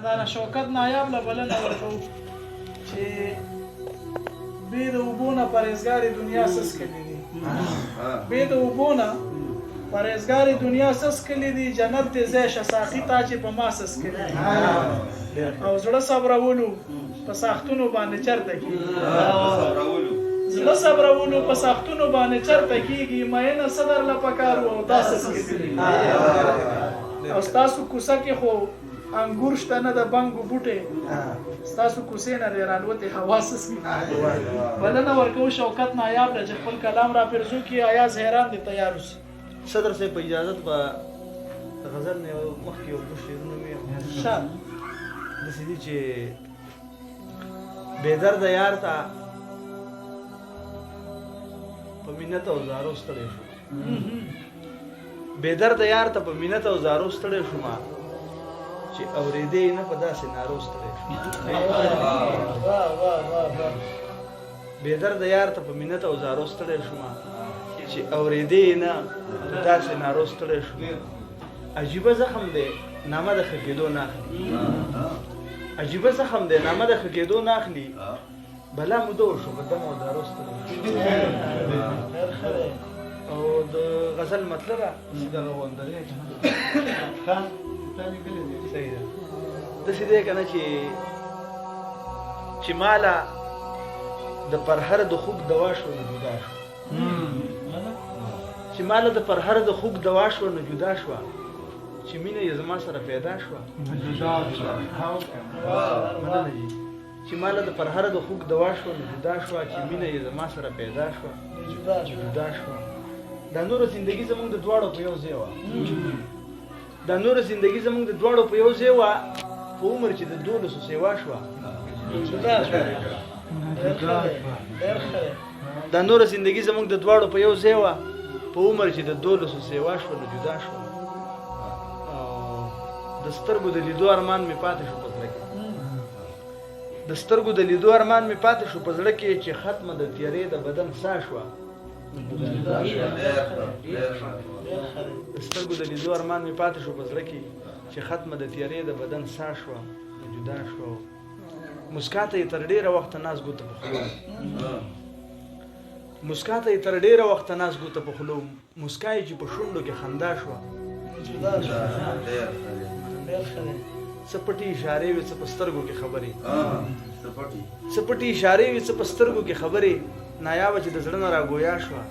دا شوکت نایاب له بلنه ورکوو چې بې د اوبو نه پرهیزګارې دنیا څه څکلي دي بې د اوبو نه پرهیزګارې دنیا څه څکلي دي جنت دې ځای شه ساقي تا چې په ما څه څکلي دي او زړه صبرولو په ساختونو باندې چرته کېږي زړه صبرولو په ساختونو باندې چرته کېږي مینه څه درله پکار و او دا څه څکلي او ستاسو کوڅه کې خو انګور شته نه د بنګو بوټې ستاسو کوڅې نه دی رالوتې هوا څه بلنه ورکوو شوکت نایاب له چې خپل کلام را پرزو کړي ایاز حیران دی تیار اوسي صدر صاحب په اجازت به غزل نه مخکې یو دوه شعرونه مې داسې دي چې بېدرده یار ته په منت او زارو ستړی شو بېدرده یار ته په منت او زارو ستړی شوم چې اورېدې نه په داسې نارو ستړی شوم بېدرده یار ته په منت او زارو ستړی شوم چې اورېدې نه په داسې نارو ستړی شوم عجیبه زخم دی نامه د ښه کېدو نه اخلي عجیبه زخم دی نامه د ښه کېدو نه اخلي بلا موده وشو په دم او دارو ستړی او د غزل مطلبه دغه غوندرې صحیح ده داسې دی که نه چې ماله د پرهر د خوږ دوا شو نه جدا شو چې ماله د پرهر د خوږ دوا شو نه جدا شوه چې مینه یې زما سره پیدا شوه چې ماله د پرهر د خوږ دوا شوه نه جدا شوه چې مینه یې زما سره پیدا شوه جدا شوه دا نوره زندګي زموږ د دواړو په یو ځای وه دا نوره زندګي زموږ د دواړو په یو ځای وه په عمر چې د 1200 سیوا شوه دا نوره زندګي زموږ د دواړو په یو ځای وه په عمر چې د 1200 سیوا شوه نو جدا شوه د سترګو د لیدو ارمان مې پاتې شو په زړه کې د سترګو د لیدو ارمان مې پاتې شو په زړه کې چې ختمه د تیارې د بدن ساه شوه د سترګو د لیدو ارمان مې پاتې شو په زړه کې چې ختمه د تیارې د بدن ساه شوه جدا شوه مسکا ته یې تر ډېره وخته ناز ګوته په خولو مسکا ته یې تر ډېره وخته ناز ګوته په خولو مسکا یې چې په شونډو کې خندا شوه څه پټې اشارې وې څه په سترګو کې خبرې څه پټې اشارې وې څه په سترګو کې خبرې نایابه چې د زړه نه راګویا شوه